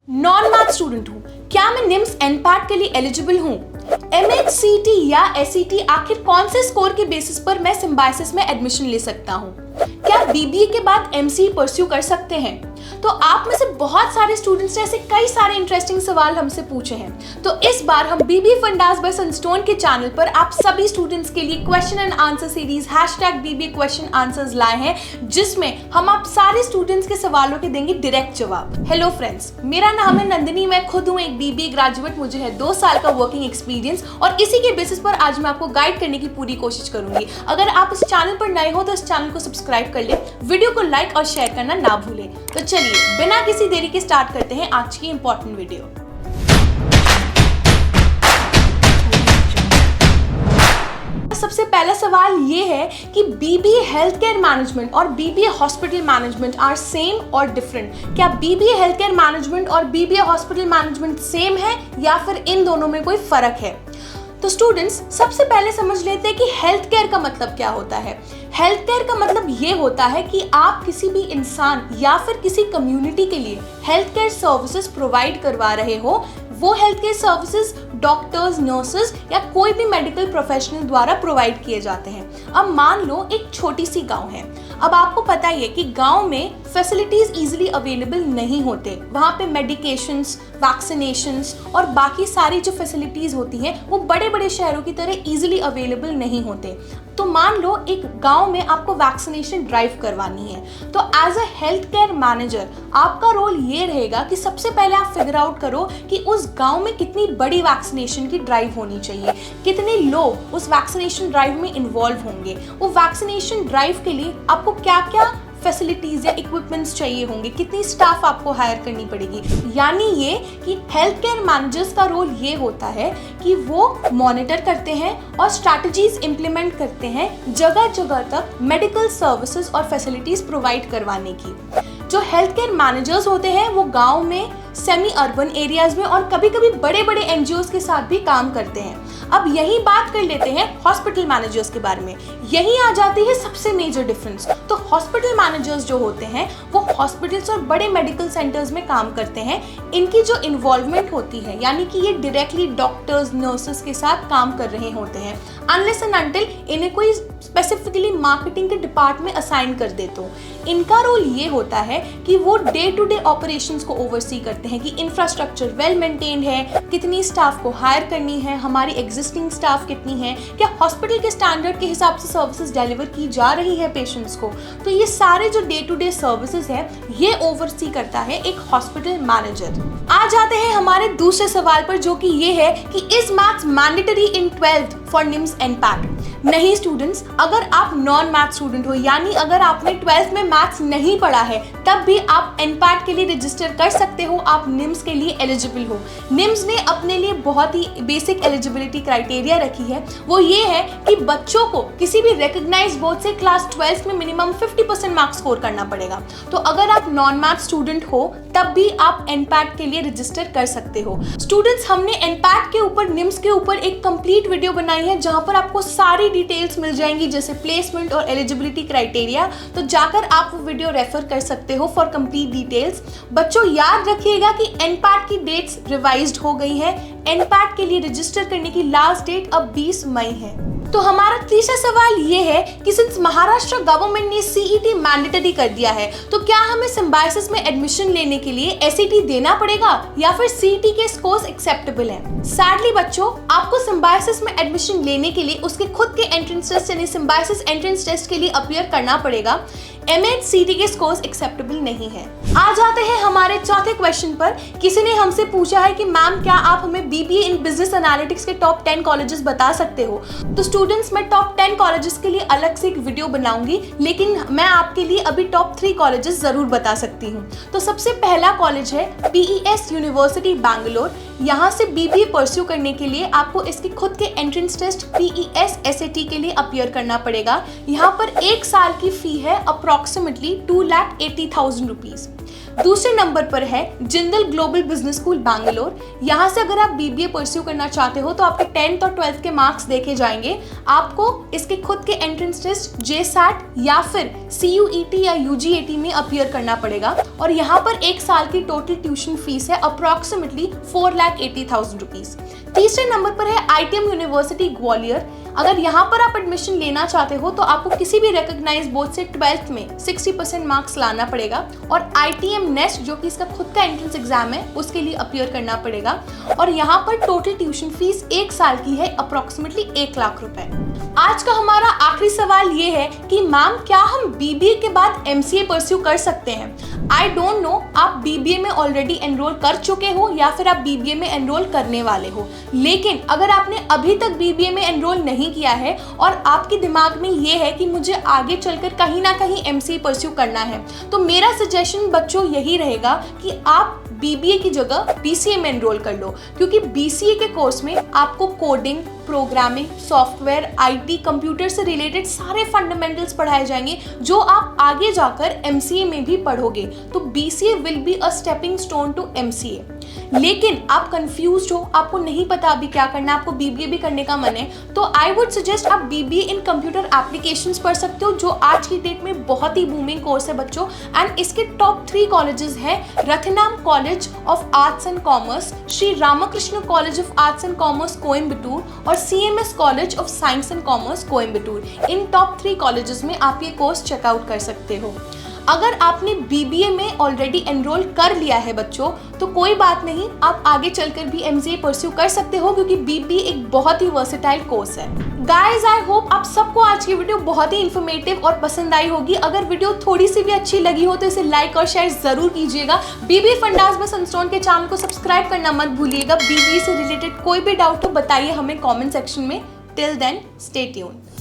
Non math student हूँ, क्या मैं निम्स एनपैट के लिए एलिजिबल हूँ? MHCT या SET आखिर कौन से स्कोर के बेसिस पर मैं सिम्बायोसिस में एडमिशन ले सकता हूँ? क्या BBA के बाद MCE परस्यू कर सकते हैं? तो आप में से बहुत सारे स्टूडेंट्स ने ऐसे कई सारे इंटरेस्टिंग सवाल हमसे पूछे हैं। तो इस बार हम BBA फंडास बाय सनस्टोन के चैनल पर आप सभी स्टूडेंट्स के लिए question and answer series #BBA question answers लाए हैं, जिसमें हम आप सारे स्टूडेंट्स के सवालों के देंगे डायरेक्ट जवाब। हेलो फ्रेंड्स, मेरा नाम है नंदिनी, मैं खुद हूँ एक BBA ग्रेजुएट, मुझे है 2 साल का वर्किंग एक्सपीरियंस और इसी के बेसिस पर आज मैं आपको गाइड करने की पूरी कोशिश करूंगी। अगर आप इस चैनल पर नए हो तो इस चैनल को सब्सक्राइब कर ले, वीडियो को लाइक और शेयर करना ना भूलें। तो चलिए बिना किसी देरी के स्टार्ट करते हैं आज की इंपॉर्टेंट वीडियो। सबसे पहला सवाल ये है कि BBA हेल्थ केयर मैनेजमेंट और BBA hospital management are same और डिफरेंट? क्या BBA हेल्थ केयर मैनेजमेंट और BBA हॉस्पिटल मैनेजमेंट सेम है या फिर इन दोनों में कोई फर्क है? तो स्टूडेंट्स, सबसे पहले समझ लेते हैं कि हेल्थ केयर का मतलब क्या होता है। हेल्थ केयर का मतलब ये होता है कि आप किसी भी इंसान या फिर किसी कम्युनिटी के लिए हेल्थ केयर सर्विसेज प्रोवाइड करवा रहे हो। वो health care services doctors, nurses या कोई भी मेडिकल प्रोफेशनल द्वारा प्रोवाइड किए जाते हैं। अब मान लो एक छोटी सी गांव है। अब आपको पता ही है कि गांव में फैसिलिटीज इजीली अवेलेबल नहीं होते, वहाँ पे मेडिकेशंस, वैक्सीनेशंस और बाकी सारी जो फैसिलिटीज होती हैं वो बड़े बड़े शहरों की तरह इजीली अवेलेबल नहीं होते। तो मान लो एक गांव में आपको वैक्सीनेशन ड्राइव करवानी है, तो as a health care manager आपका रोल ये रहेगा कि सबसे पहले आप फिगर आउट करो कि उस गांव में कितनी बड़ी वैक्सीनेशन की ड्राइव होनी चाहिए, कितने लोग उस वैक्सीनेशन ड्राइव में इन्वॉल्व होंगे, वो वैक्सीनेशन ड्राइव के लिए आपको क्या क्या फैसिलिटीज या इक्विपमेंट्स चाहिए होंगे, कितनी स्टाफ आपको हायर करनी पड़ेगी। यानी ये कि हेल्थ केयर मैनेजर्स का रोल ये होता है कि वो मॉनिटर करते हैं और स्ट्रैटेजीज इंप्लीमेंट करते हैं जगह जगह तक मेडिकल सर्विसेज और फैसिलिटीज प्रोवाइड करवाने की। जो हेल्थ केयर मैनेजर्स होते हैं वो गांव में, सेमी अर्बन एरियाज में और कभी कभी बड़े बड़े NGOs के साथ भी काम करते हैं। अब यही बात कर लेते हैं हॉस्पिटल मैनेजर्स के बारे में। यही आ जाती है सबसे मेजर डिफरेंस। तो हॉस्पिटल मैनेजर्स जो होते हैं वो हॉस्पिटल्स और बड़े मेडिकल सेंटर्स में काम करते हैं। इनकी जो इन्वॉल्वमेंट होती है, यानी कि ये डायरेक्टली डॉक्टर्स, नर्सेस के साथ काम कर रहे होते हैं, अनलेस एंड अनटिल इन्हें कोई स्पेसिफिकली मार्केटिंग के डिपार्टमेंट असाइन कर दे। तो इनका रोल ये होता है कि वो डे टू डे ऑपरेशंस को ओवरसी करते हैं कि इंफ्रास्ट्रक्चर वेल मेंटेन्ड है, कितनी स्टाफ को हायर करनी है, हमारी एग्जिस्टिंग स्टाफ कितनी है, क्या हॉस्पिटल के स्टैंडर्ड के हिसाब से सर्विसेज डिलीवर की जा रही है पेशेंट्स को। तो ये सारे जो डे टू डे सर्विसेज है ये ओवरसी करता है एक हॉस्पिटल मैनेजर। आ जाते हैं हमारे दूसरे सवाल पर, जो कि ये है कि is maths mandatory in 12th for NIMS NPAT? नहीं स्टूडेंट्स, अगर आप नॉन मैथ स्टूडेंट हो, यानी अगर आपने 12th में मैथ्स नहीं पढ़ा है, तब भी आप एनपैट के लिए रजिस्टर कर सकते हो, आप निम्स के लिए एलिजिबल हो। निम्स ने अपने लिए बहुत ही बेसिक एलिजिबिलिटी क्राइटेरिया रखी है। वो ये है कि बच्चों को किसी भी रिकॉग्नाइज्ड बोर्ड से क्लास 12 में मिनिमम 50% मार्क्स स्कोर करना पड़ेगा। तो अगर आप नॉन मैथ स्टूडेंट हो तब भी आप एनपैट के लिए रजिस्टर कर सकते हो। स्टूडेंट्स, हमने एनपैट के ऊपर, निम्स के ऊपर एक कंप्लीट वीडियो बनाई है जहां पर आपको सारी डिटेल्स मिल जाएंगी, जैसे प्लेसमेंट और एलिजिबिलिटी क्राइटेरिया। तो जाकर आप वो वीडियो रेफर कर सकते हो फॉर कंप्लीट डिटेल्स। बच्चों, याद रखिएगा कि एनपैट की डेट्स रिवाइज्ड हो गई है। एनपैट के लिए रजिस्टर करने की लास्ट डेट अब 20 मई है। तो हमारा तीसरा सवाल ये है कि सिंस महाराष्ट्र गवर्नमेंट ने CET मैंडेटरी कर दिया है, तो क्या हमें सिम्बायोसिस में एडमिशन लेने के लिए SET देना पड़ेगा या फिर CET के स्कोर्स एक्सेप्टेबल हैं? सैडली बच्चों, आपको सिम्बायोसिस में एडमिशन लेने के लिए उसके खुद के एंट्रेंस टेस्ट यानी सिम्बायोसिस एंट्रेंस टेस्ट के लिए अपीयर करना पड़ेगा। MHCT के स्कोर्स एक्सेप्टेबल नहीं है। आ जाते हैं हमारे चौथे क्वेश्चन पर। किसी ने हमसे पूछा है कि मैम क्या आप हमें BBA इन बिजनेस एनालिटिक्स के टॉप 10 कॉलेजेस बता सकते हो? तो स्टूडेंट्स, मैं टॉप 10 कॉलेजेस के लिए अलग से एक वीडियो बनाऊंगी, लेकिन मैं आपके लिए अभी टॉप 3 कॉलेजेस जरूर बता सकती हूँ। तो सबसे पहला कॉलेज है PES यूनिवर्सिटी बैंगलोर। यहाँ से BBA परस्यू करने के लिए आपको इसके खुद के एंट्रेंस टेस्ट PES SAT के लिए अपीयर करना पड़ेगा। यहाँ पर 1 साल की फी है अप्रॉक्सीमेटली 2,80,000 रुपीज। दूसरे नंबर पर है Jindal global business school Bangalore. यहाँ से अगर आप बीबीए परस्यू करना चाहते हो तो आपके 10th और 12th के मार्क्स देखे जाएंगे। आपको इसके खुद के एंट्रेंस टेस्ट JSAT या फिर CUET या UGAT में अपीयर करना पड़ेगा और यहाँ पर एक साल की टोटल ट्यूशन फीस है अप्रॉक्सीमेटली 4,80,000 रुपीज। तीसरे नंबर पर है ITM यूनिवर्सिटी ग्वालियर। अगर यहाँ पर आप एडमिशन लेना चाहते हो तो आपको किसी भी रिकॉग्नाइज्ड बोर्ड से 12th में 60% मार्क्स लाना पड़ेगा और ITM नेस्ट जो कि इसका खुद का एंट्रेंस एग्जाम है उसके लिए अपीयर करना पड़ेगा और यहाँ पर टोटल ट्यूशन फीस एक साल की है अप्रॉक्सीमेटली 1 लाख रुपए। आज का हमारा आखिरी सवाल ये है कि मैम क्या हम BBA के बाद MCA परस्यू कर सकते हैं? आई डोंट नो आप BBA में ऑलरेडी एनरोल कर चुके हो या फिर आप BBA में एनरोल करने वाले हो, लेकिन अगर आपने अभी तक BBA में एनरोल नहीं किया है और आपके दिमाग में ये है कि मुझे आगे चलकर कहीं ना कहीं MCA परस्यू करना है, तो मेरा सजेशन बच्चों यही रहेगा कि आप BBA की जगह BCA में एनरोल कर लो, क्योंकि BCA के कोर्स में आपको coding, programming, software, IT, computer से रिलेटेड सारे फंडामेंटल्स पढ़ाए जाएंगे जो आप आगे जाकर MCA में भी पढ़ोगे। तो BCA will be a stepping stone to MCA। लेकिन आप कंफ्यूज्ड हो, आपको नहीं पता अभी क्या करना है, आपको BBA भी करने का मन है, तो आई वुड सजेस्ट आप BBA इन कंप्यूटर एप्लीकेशंस पढ़ सकते हो जो आज की डेट में बहुत ही बूमिंग कोर्स है बच्चों। एंड इसके टॉप 3 कॉलेजेस हैं Rathinam college of arts and commerce, Shri Ramakrishna college of arts and commerce Coimbatore और CMS college of science and commerce Coimbatore. इन टॉप 3 कॉलेजेस में आप ये कोर्स चेकआउट कर सकते हो। अगर आपने BBA में ऑलरेडी एनरोल कर लिया है बच्चों तो कोई बात नहीं, आप आगे चलकर भी MCA परस्यू कर सकते हो क्योंकि BBA एक बहुत ही वर्सेटाइल कोर्स है। गाइज आई होप आप सबको आज की वीडियो बहुत ही इन्फॉर्मेटिव और पसंद आई होगी। अगर वीडियो थोड़ी सी भी अच्छी लगी हो तो इसे लाइक और शेयर जरूर कीजिएगा। BBA फंडास बाय सनस्टोन के चैनल को सब्सक्राइब करना मत भूलिएगा। BBA से रिलेटेड कोई भी डाउट हो बताइए हमें कॉमेंट सेक्शन में। Till then stay tuned.